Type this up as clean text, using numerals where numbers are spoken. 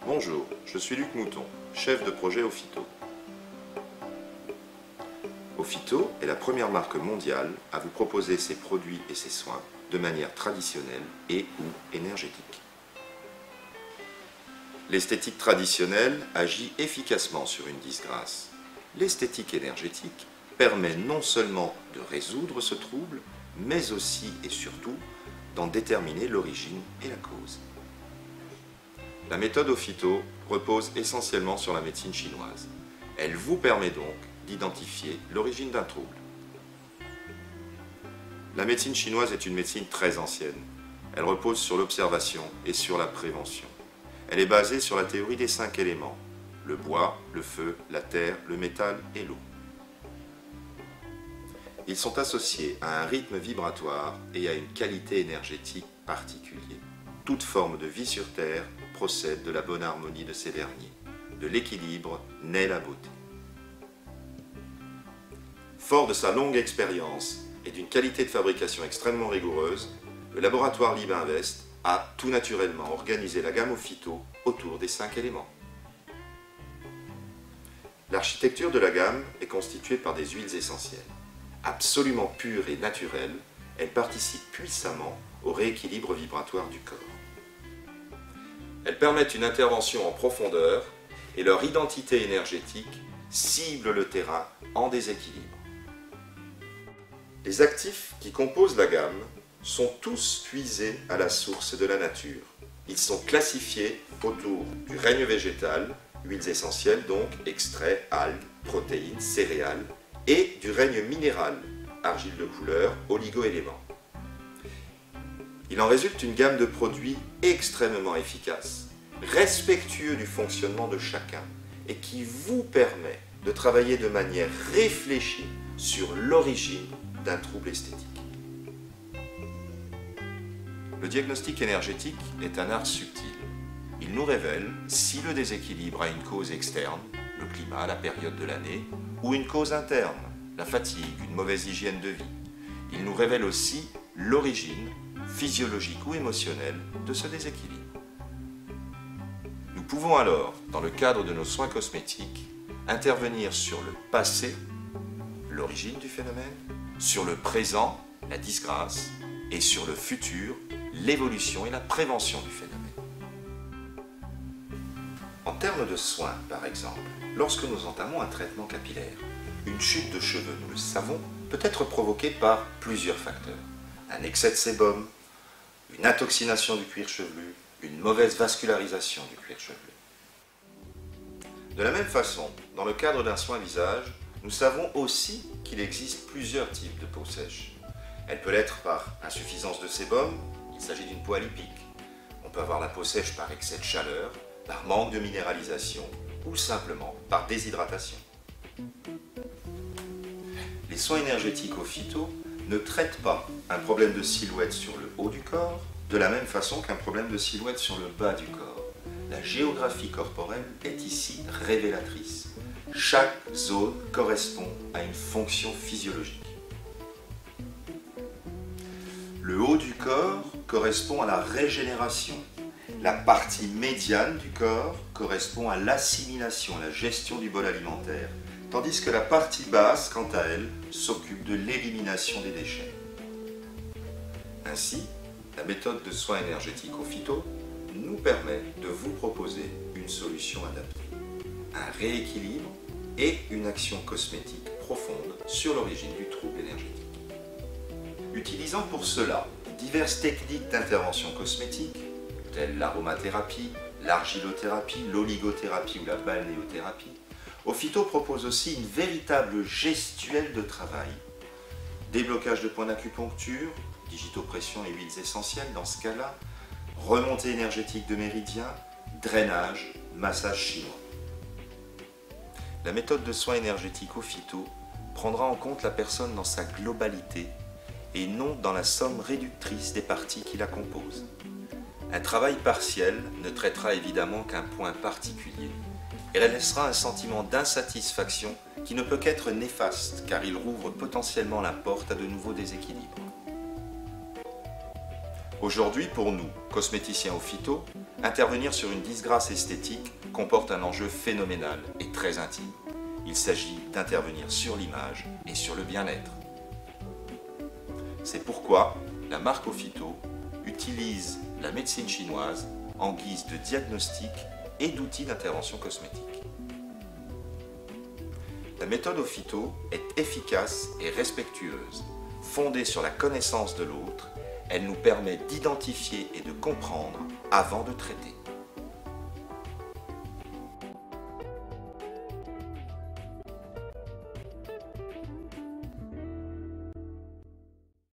Bonjour, je suis Luc Mouton, chef de projet Ophyto. Ophyto est la première marque mondiale à vous proposer ses produits et ses soins de manière traditionnelle et ou énergétique. L'esthétique traditionnelle agit efficacement sur une disgrâce. L'esthétique énergétique permet non seulement de résoudre ce trouble, mais aussi et surtout d'en déterminer l'origine et la cause. La méthode Ophyto repose essentiellement sur la médecine chinoise. Elle vous permet donc d'identifier l'origine d'un trouble. La médecine chinoise est une médecine très ancienne. Elle repose sur l'observation et sur la prévention. Elle est basée sur la théorie des 5 éléments: le bois, le feu, la terre, le métal et l'eau. Ils sont associés à un rythme vibratoire et à une qualité énergétique particulière. Toute forme de vie sur Terre procède de la bonne harmonie de ces derniers. De l'équilibre naît la beauté. Fort de sa longue expérience et d'une qualité de fabrication extrêmement rigoureuse, le laboratoire Libe-Invest a tout naturellement organisé la gamme Ophyto autour des 5 éléments. L'architecture de la gamme est constituée par des huiles essentielles. Absolument pures et naturelles, elles participent puissamment au rééquilibre vibratoire du corps. Elles permettent une intervention en profondeur et leur identité énergétique cible le terrain en déséquilibre. Les actifs qui composent la gamme sont tous puisés à la source de la nature. Ils sont classifiés autour du règne végétal, huiles essentielles donc, extraits, algues, protéines, céréales, et du règne minéral, argile de couleur, oligo-éléments. Il en résulte une gamme de produits extrêmement efficaces, respectueux du fonctionnement de chacun et qui vous permet de travailler de manière réfléchie sur l'origine d'un trouble esthétique. Le diagnostic énergétique est un art subtil. Il nous révèle si le déséquilibre a une cause externe, le climat, la période de l'année, ou une cause interne, la fatigue, une mauvaise hygiène de vie. Il nous révèle aussi l'origine, physiologique ou émotionnelle, de ce déséquilibre. Nous pouvons alors, dans le cadre de nos soins cosmétiques, intervenir sur le passé, l'origine du phénomène, sur le présent, la disgrâce, et sur le futur, l'évolution et la prévention du phénomène. En termes de soins, par exemple, lorsque nous entamons un traitement capillaire, une chute de cheveux, nous le savons, peut être provoquée par plusieurs facteurs. Un excès de sébum, une intoxination du cuir chevelu, une mauvaise vascularisation du cuir chevelu. De la même façon, dans le cadre d'un soin visage, nous savons aussi qu'il existe plusieurs types de peau sèche. Elle peut l'être par insuffisance de sébum, il s'agit d'une peau alipique. On peut avoir la peau sèche par excès de chaleur, par manque de minéralisation ou simplement par déshydratation. Les soins énergétiques Ophyto ne traitent pas un problème de silhouette sur le haut du corps de la même façon qu'un problème de silhouette sur le bas du corps. La géographie corporelle est ici révélatrice. Chaque zone correspond à une fonction physiologique. Le haut du corps correspond à la régénération. La partie médiane du corps correspond à l'assimilation, à la gestion du bol alimentaire, tandis que la partie basse, quant à elle, s'occupe de l'élimination des déchets. Ainsi, la méthode de soins énergétiques Ophyto nous permet de vous proposer une solution adaptée, un rééquilibre et une action cosmétique profonde sur l'origine du trouble énergétique. Utilisant pour cela diverses techniques d'intervention cosmétique, telles l'aromathérapie, l'argilothérapie, l'oligothérapie ou la balnéothérapie, Ophyto propose aussi une véritable gestuelle de travail. Déblocage de points d'acupuncture, digitopression et huiles essentielles dans ce cas-là, remontée énergétique de méridiens, drainage, massage chinois. La méthode de soins énergétiques Ophyto prendra en compte la personne dans sa globalité et non dans la somme réductrice des parties qui la composent. Un travail partiel ne traitera évidemment qu'un point particulier et laissera un sentiment d'insatisfaction qui ne peut qu'être néfaste car il rouvre potentiellement la porte à de nouveaux déséquilibres. Aujourd'hui, pour nous, cosméticiens au phyto, intervenir sur une disgrâce esthétique comporte un enjeu phénoménal et très intime. Il s'agit d'intervenir sur l'image et sur le bien-être. C'est pourquoi la marque Ophyto utilise la médecine chinoise en guise de diagnostic et d'outil d'intervention cosmétique. La méthode Ophyto est efficace et respectueuse. Fondée sur la connaissance de l'autre, elle nous permet d'identifier et de comprendre avant de traiter.